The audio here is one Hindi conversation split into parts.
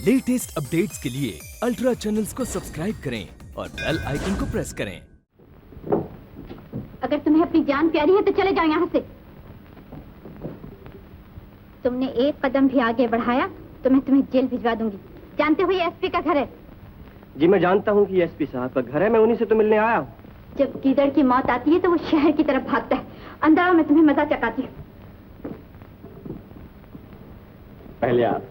लेटेस्ट अपडेट्स के लिए अल्ट्रा चैनल्स को सब्सक्राइब करें और बेल आइकन को प्रेस करें। अगर तुम्हें अपनी जान प्यारी है तो चले जाओ यहाँ से। तुमने एक कदम भी आगे बढ़ाया तो मैं तुम्हें जेल भिजवा दूंगी। जानते हो ये एसपी का घर है? जी मैं जानता हूँ कि ये एसपी साहब का घर है, मैं उन्हीं से तो मिलने आया हूँ। जब गीदड़ की मौत आती है तो वो शहर की तरफ भागता है। अंदर आओ, मैं तुम्हें मजा चखाती हूँ। पहले आप।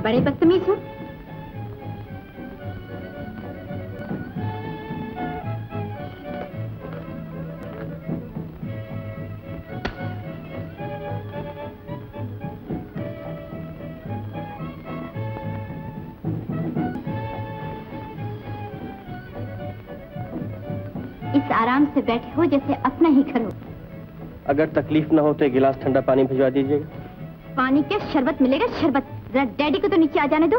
बड़े बदतमीज हो। इस आराम से बैठे हो जैसे अपना ही घर हो। अगर तकलीफ ना हो तो एक गिलास ठंडा पानी भिजवा दीजिएगा। पानी क्या, शरबत मिलेगा। शरबत। जरा डैडी को तो नीचे आ जाने दो।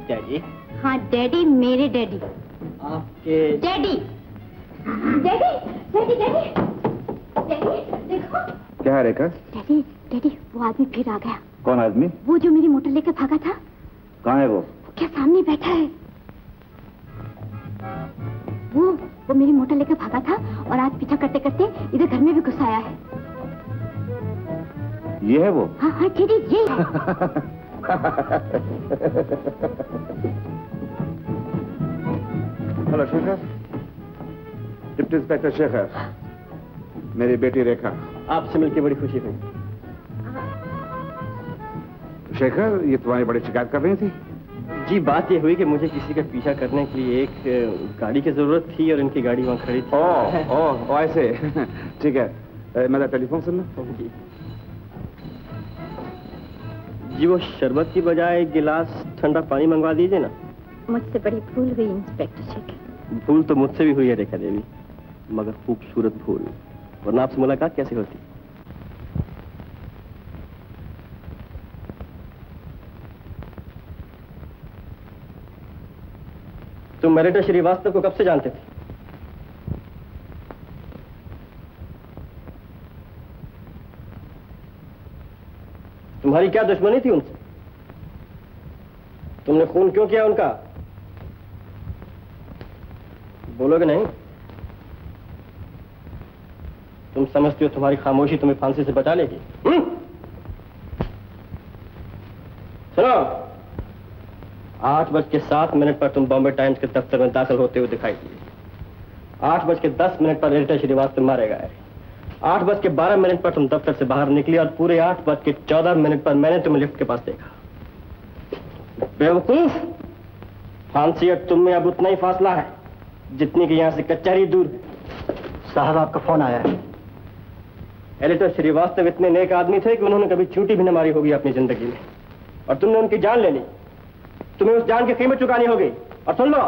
डैडी? हाँ डैडी, मेरे डैडी। आपके daddy daddy daddy daddy daddy देखो। क्या है रेखा? डैडी डैडी, वो आदमी फिर आ गया। कौन आदमी? वो जो मेरी मोटर लेकर भागा था। कहाँ है वो? क्या सामने बैठा है। वो मेरी मोटर लेकर भागा था और आज पीछा करते करते इधर घर में भी घुस आया है। ये है वो? हाँ हाँ डैडी, ये है। Hello Shekhar, deputy inspector Shekhar, मेरी बेटी रेखा। आपसे मिलकर बड़ी खुशी हुई। शेखर, ये तुम्हारी बड़ी शिकायत कर रही थी? जी बात ये हुई कि मुझे किसी का पीछा करने के लिए एक गाड़ी की जरूरत थी और इनकी गाड़ी वहाँ खड़ी थी। ओह ऐसे। ठीक है, मेरा टेलीफोन सुन लो। जी वो शरबत की बजाय एक गिलास ठंडा पानी मंगवा दीजिए ना। मुझसे बड़ी भूल हुई इंस्पेक्टर शेखर। भूल तो मुझसे भी हुई है रेखा देवी, मगर खूबसूरत भूल। वरना आपसे मुलाकात कैसे होती? तुम मेरिटा श्रीवास्तव को कब से जानते थे? तुम्हारी क्या दुश्मनी थी उनसे? तुमने खून क्यों किया उनका? बोलोगे नहीं? तुम समझते हो तुम्हारी खामोशी तुम्हें फांसी से बचा लेगी? सुनो, 8:07 पर तुम बॉम्बे टाइम्स के दफ्तर में दाखिल होते हुए दिखाई दिए। 8:10 पर मेरिटा श्रीवास्तव मारे गए। 8:12 पर तुम दफ्तर से बाहर निकली और पूरे 8:14 पर मैंने तुम्हें लिफ्ट के पास देखा। बेवकूफ, फांसी और तुम में अब उतना ही फासला है जितनी कि यहां से कचहरी दूर है। साहब आपका फोन आया है। एडिटर श्रीवास्तव इतने नेक आदमी थे कि उन्होंने कभी चूटी भी न मारी होगी अपनी जिंदगी में, और तुमने उनकी जान ले ली। तुम्हें उस जान की कीमत चुकानी होगी। और सुन लो,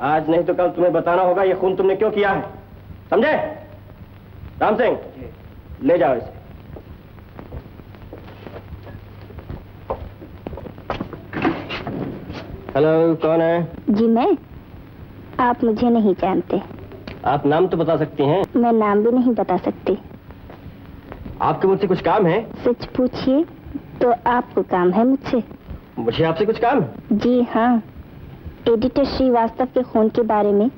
आज नहीं तो कल तुम्हें बताना होगा ये खून तुमने क्यों किया है। समझे? राम सिंह, ले जाओ इसे। हेलो, कौन है? जी मैं। आप मुझे नहीं जानते। आप नाम तो बता सकती हैं। मैं नाम भी नहीं बता सकती। आपके मुझसे कुछ काम है? सच पूछिए तो आपको काम है मुझसे? मुझे आपसे कुछ काम है? जी हाँ, एडिटर श्रीवास्तव के खून के बारे में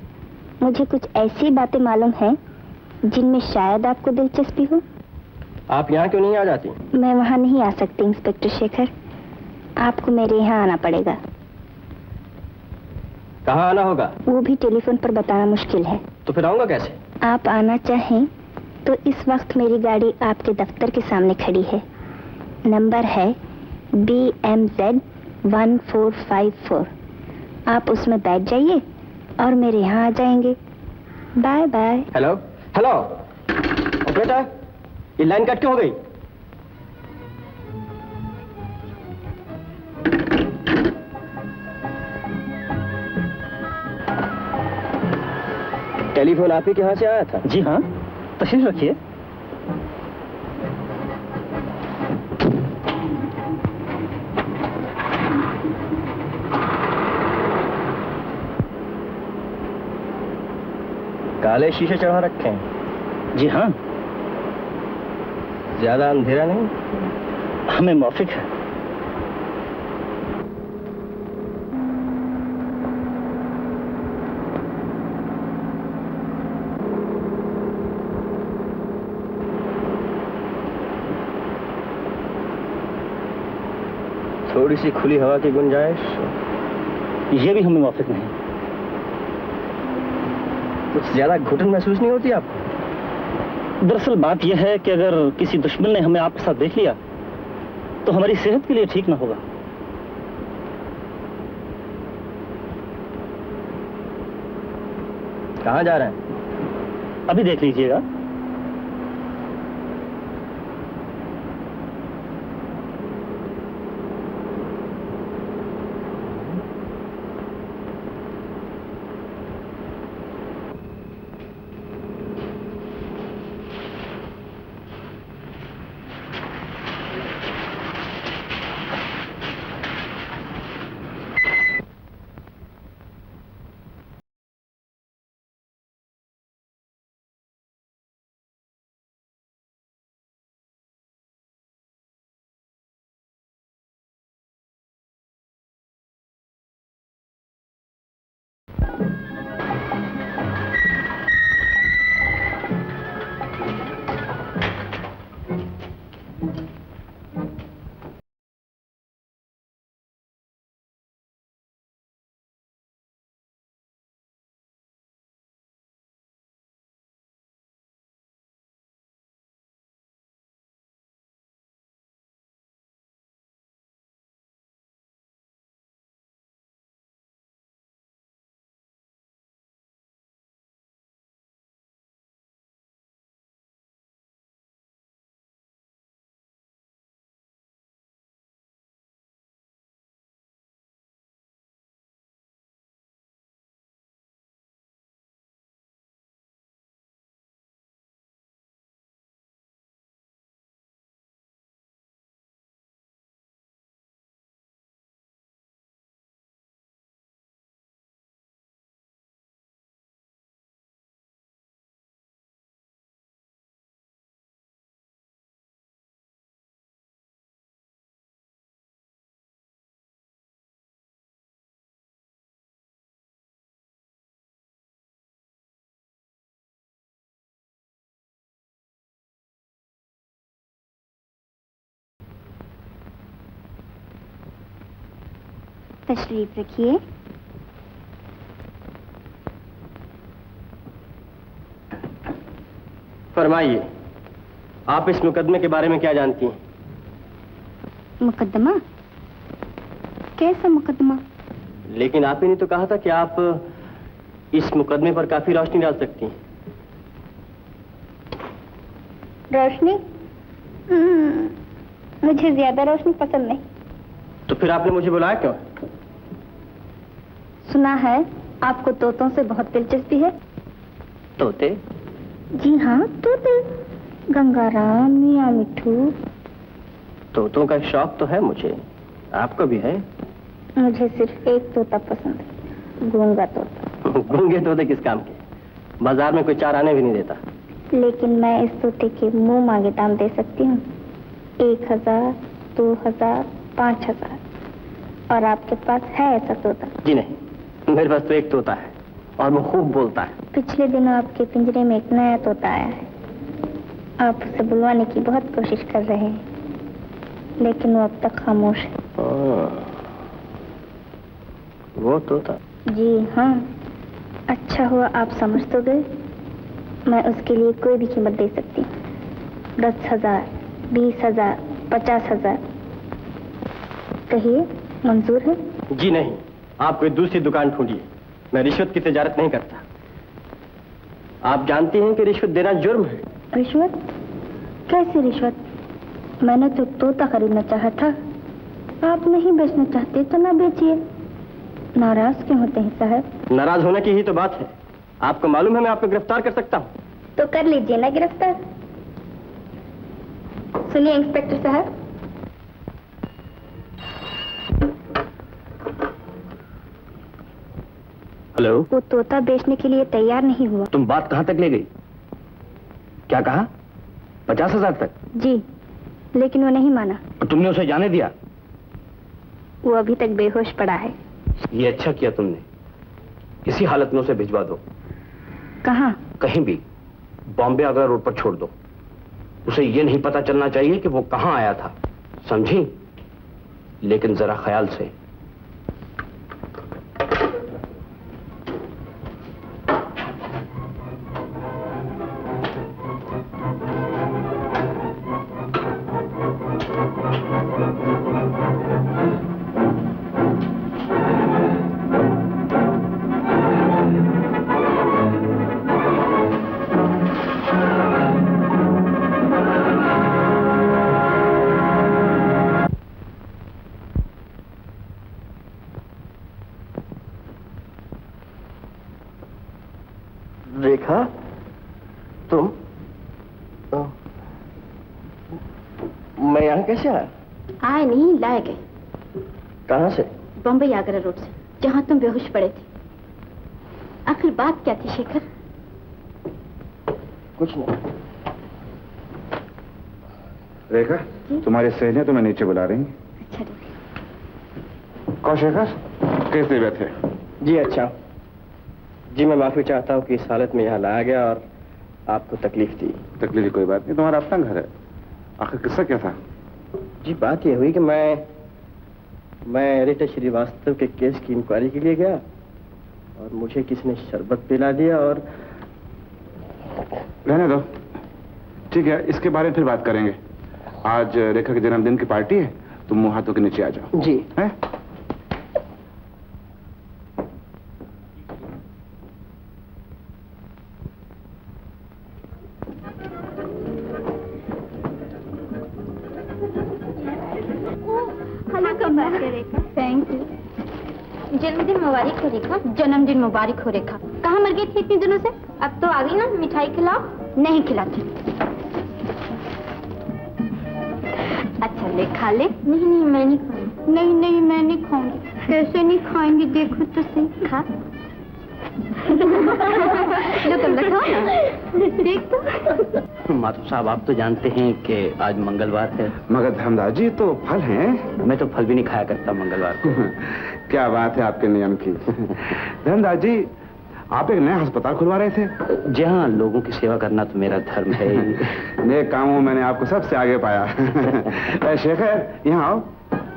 मुझे कुछ ऐसी बातें मालूम हैं जिनमें शायद आपको दिलचस्पी हो। आप यहाँ क्यों नहीं आ जाती? मैं वहाँ नहीं आ सकती इंस्पेक्टर शेखर, आपको मेरे यहाँ आना पड़ेगा। कहाँ आना होगा? वो भी टेलीफोन पर बताना मुश्किल है। तो फिर आऊंगा कैसे? आप आना चाहें तो इस वक्त मेरी गाड़ी आपके दफ्तर के सामने खड़ी है। नंबर है BMZ 1454। आप उसमें बैठ जाइए और मेरे यहाँ आ जाएंगे। Bye bye. Hello hello, operator, ये लाइन कट क्यों हो गई? टेलीफोन आप ही के यहाँ से आया था? जी हाँ, तशरीफ रखिए। काले शीशे चढ़ा रखे हैं? जी हाँ, ज्यादा अंधेरा नहीं? हमें मौफिक है। थोड़ी सी खुली हवा की गुंजाइश? ये भी हमें मौफिक नहीं। कुछ ज्यादा घुटन महसूस नहीं होती आपको? दरअसल बात यह है कि अगर किसी दुश्मन ने हमें आपके साथ देख लिया तो हमारी सेहत के लिए ठीक ना होगा। कहाँ जा रहे हैं? अभी देख लीजिएगा। तशरीफ रखिए। फरमाइए, आप इस मुकदमे के बारे में क्या जानती हैं? मुकदमा? कैसा मुकदमा? लेकिन आप ही ने तो कहा था कि आप इस मुकदमे पर काफी रोशनी डाल सकती हैं। रोशनी? मुझे ज्यादा रोशनी पसंद नहीं। तो फिर आपने मुझे बुलाया क्यों? सुना है आपको तोतों से बहुत दिलचस्पी है। तोते? जी हाँ, तोते। गंगाराम, मियाँ मिठू। तोतों का शौक तो है मुझे, आपको भी है? मुझे सिर्फ एक तोता पसंद है, गूंगा तोता। गूंगे तोते किस काम के? बाजार में कोई चार आने भी नहीं देता। लेकिन मैं इस तोते के मुंह मांगे दाम दे सकती हूँ। 1000, 2000, 5000। और आपके पास है ऐसा तोता? जी नहीं, मेरे पास तो एक तोता है और वो खूब बोलता है। पिछले दिनों आपके पिंजरे में एक नया तोता आया है। आप उसे बुलवाने की बहुत कोशिश कर रहे हैं, लेकिन वो अब तक खामोश है। वो तोता? जी हाँ। अच्छा हुआ आप समझ तो गए। मैं उसके लिए कोई भी कीमत दे सकती हूँ। 10,000, 20,000, 50,000। कहिए, मंजूर है? जी नहीं, आप कोई दूसरी दुकान ढूंढिए। मैं रिश्वत की तिजारत नहीं करता। आप जानती हैं कि रिश्वत देना जुर्म है। रिश्वत? कैसी रिश्वत? मैंने तो तोता खरीदना चाहा था। आप नहीं बेचना चाहते तो ना बेचिए। नाराज क्यों होते हैं साहब? नाराज होने की ही तो बात है। आपको मालूम है मैं आपको गिरफ्तार कर सकता हूँ। तो कर लीजिए ना गिरफ्तार। सुनिए इंस्पेक्टर साहब, हेलो, वो तोता बेचने के लिए तैयार नहीं हुआ। तुम बात कहाँ तक ले गई? क्या कहा? 50,000 तक? जी, लेकिन वो नहीं माना। और तुमने उसे जाने दिया? वो अभी तक बेहोश पड़ा है। ये अच्छा किया तुमने। इसी हालत में उसे भिजवा दो। कहाँ? कहीं भी, बॉम्बे आगरा रोड पर छोड़ दो। उसे ये नहीं पता चलना चाहिए कि वो कहाँ आया था, समझी? लेकिन जरा ख्याल से। रेखा, तुम? मैं यहाँ कैसे आया? आए नहीं, लाए गए। कहाँ से? बम्बई आगरा रोड से, जहाँ तुम बेहोश पड़े थे। आखिर बात क्या थी शेखर? कुछ नहीं। रेखा, तुम्हारी सहेलियां तुम्हें नीचे बुला रही हैं। अच्छा ठीक। कौन शेखर, कैसे बैठे? जी अच्छा। जी मैं माफी चाहता हूँ कि इस हालत में यहाँ लाया गया और आपको तकलीफ दी। तकलीफ की कोई बात नहीं, तुम्हारा अपना घर है। आखिर किस्सा क्या था? जी बात यह हुई कि मैं एडिटर श्रीवास्तव के केस की इंक्वायरी के लिए गया और मुझे किसी ने शरबत पिला दिया और रहने दो, ठीक है, इसके बारे में फिर बात करेंगे। आज रेखा के जन्मदिन की पार्टी है, तुम मुंह हाथों के नीचे आ जाओ। जी है? हेलो कमला। Thank you. जन्मदिन मुबारक हो रेखा। जन्मदिन मुबारक हो रेखा। कहाँ मर गई थी इतने दिनों से? अब तो आ गई ना, मिठाई खिलाओ। नहीं खिलाती। अच्छा ले, खा ले। नहीं नहीं मैं नहीं खाऊंगी। नहीं नहीं मैं नहीं खाऊंगी। कैसे नहीं खाएंगी, देखो तो सही। खा लो कमला, खाओ ना, देख तो। माधव साहब, आप तो जानते हैं कि आज मंगलवार है। मगर धर्मदास जी तो फल हैं। मैं तो फल भी नहीं खाया करता मंगलवार को। क्या बात है आपके नियम की। धर्मदास जी, आप एक नया अस्पताल खुलवा रहे थे। जी हाँ, लोगों की सेवा करना तो मेरा धर्म है ही। नए कामों में मैंने आपको सबसे आगे पाया। शेखर, यहाँ आओ,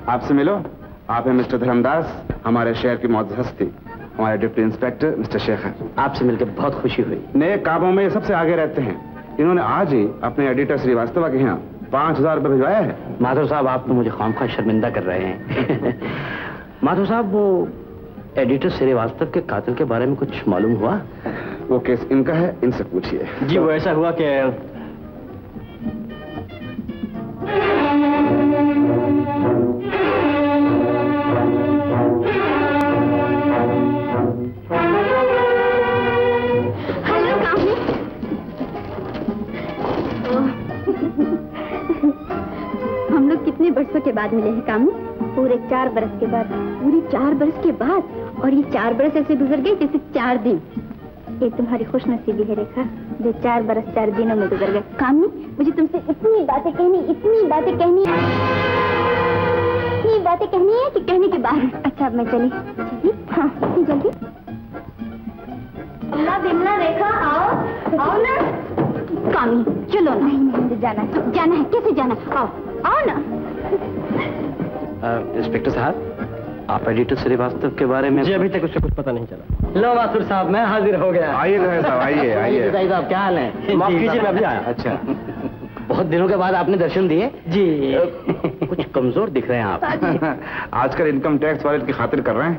आपसे मिलो। आप हैं मिस्टर धर्मदास, हमारे शहर की मौजूद हस्ती, हमारे डिप्टी इंस्पेक्टर मिस्टर शेखर। आपसे मिलकर बहुत खुशी हुई। नए कामों में ये सबसे आगे रहते हैं। इन्होंने आज ही अपने एडिटर श्रीवास्तव के यहाँ 5,000 रुपये भिजवाया है। माधव साहब, आप तो मुझे खामखा शर्मिंदा कर रहे हैं। माधव साहब, वो एडिटर श्रीवास्तव के कातिल के बारे में कुछ मालूम हुआ? वो केस इनका है, इनसे पूछिए। जी वो ऐसा हुआ कि हम लोग कितने बरसों के बाद मिले हैं कामनी? पूरे 4 बरस के बाद। पूरे 4 बरस के बाद? और ये 4 बरस ऐसे गुजर गए जैसे 4 दिन। ये तुम्हारी खुशनसीबी है रेखा, जो 4 बरस 4 दिनों में गुजर गए। कामनी, मुझे तुमसे इतनी बातें कहनी है कि कहने के बाद। अच्छा अब मैं चली? हाँ इतनी जल्दी? बिमला रेखा, आओ ना। कामी चलो ना। नहीं जाना है। कैसे जाना? आओ ना। इंस्पेक्टर साहब, आप एडिटर श्रीवास्तव के बारे में? जी अभी तक उससे कुछ पता नहीं चला। लो माथुर साहब, मैं हाजिर हो गया। आइए साहब, आइए। साहब क्या हाल है? माफ कीजिए, मैं अभी आया। अच्छा, बहुत दिनों के बाद आपने दर्शन दिए। जी कुछ कमजोर दिख रहे हैं आप। आजकल इनकम टैक्स वाले की खातिर कर रहे हैं।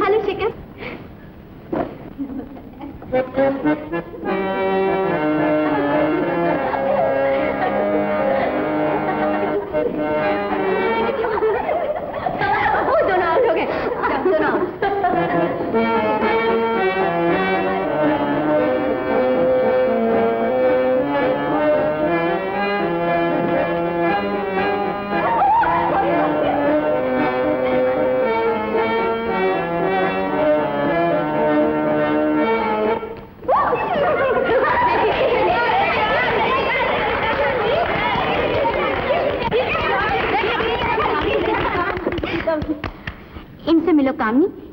हेलो शेखर। वो दोनों आउट हो गए। दोनों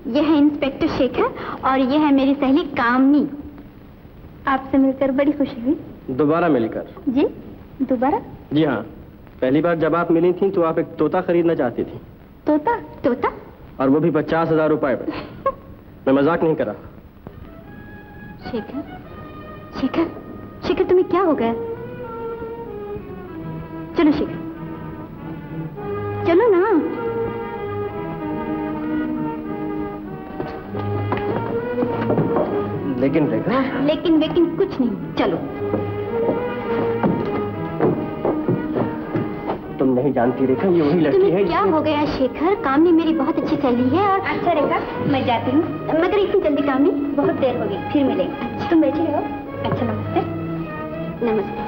ये है इंस्पेक्टर शेखर और ये है मेरी सहेली कामनी। आपसे मिलकर बड़ी खुशी हुई। दोबारा मिलकर? जी दोबारा? जी हाँ, पहली बार जब आप मिली थी तो आप एक तोता खरीदना चाहती थी। तोता? तोता? और वो भी 50,000 रुपए में। मैं मजाक नहीं कर रहा। शेखर, शेखर, शेखर तुम्हें क्या हो गया? चलो शेखर, चलो ना। लेकिन रेखा। लेकिन कुछ नहीं, चलो। तुम नहीं जानती रेखा, ये वही लड़की है। तुम्हें क्या हो गया शेखर? कामनी मेरी बहुत अच्छी सहेली है। और अच्छा रेखा, मैं जाती हूँ, मगर इतनी जल्दी कामनी, बहुत देर हो गई, फिर मिलेंगे। अच्छा तुम बैठे रहो। अच्छा नमस्ते। नमस्ते।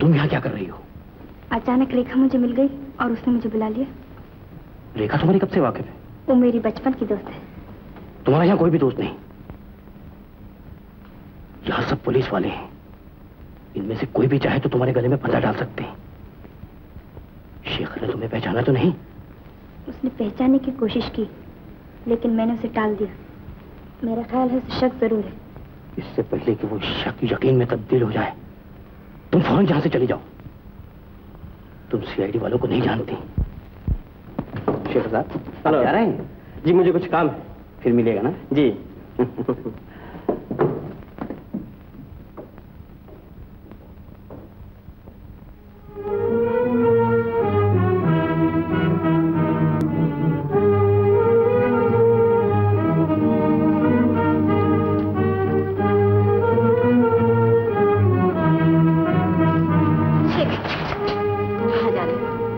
तुम यहाँ क्या कर रही हो? अचानक रेखा मुझे मिल गई और उसने मुझे बुला लिया। रेखा तुम्हारी कब से वाकिफ है? वो मेरी बचपन की दोस्त है। तुम्हारा यहाँ कोई भी दोस्त नहीं। यहाँ सब पुलिस वाले हैं। इनमें से कोई भी चाहे तो तुम्हारे गले में फंदा डाल सकते हैं। शेखर ने तुम्हें पहचाना तो नहीं? उसने पहचानने की कोशिश की, लेकिन मैंने उसे टाल दिया। मेरा ख्याल है उसे शक जरूर है। इससे पहले कि वो शक यकीन में तब्दील हो जाए, तुम फौरन यहां से चली जाओ। तुम सीआईडी वालों को नहीं जानती। शेखर साहब, हेलो। जा रहे हैं? जी मुझे कुछ काम है। फिर मिलेगा ना? जी।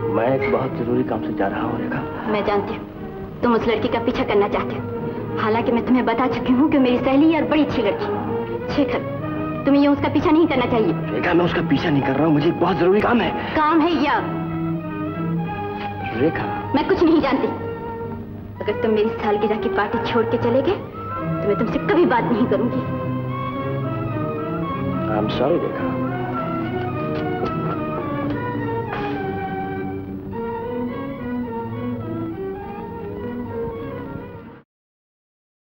मैं एक बहुत जरूरी काम से जा रहा हूँ रेखा। मैं जानती हूँ तुम उस लड़की का पीछा करना चाहते हो। हालांकि मैं तुम्हें बता चुकी हूँ कि मेरी सहेली है और बड़ी अच्छी लड़की। शेखर, तुम्हें ये उसका पीछा नहीं करना चाहिए। रेखा, मैं उसका पीछा नहीं कर रहा हूँ, मुझे एक बहुत जरूरी काम है। काम है या? रेखा, मैं कुछ नहीं जानती। अगर तुम मेरी सालगिरह की पार्टी छोड़ के चले गए तो मैं तुमसे कभी बात नहीं करूंगी। I am sorry Rekha.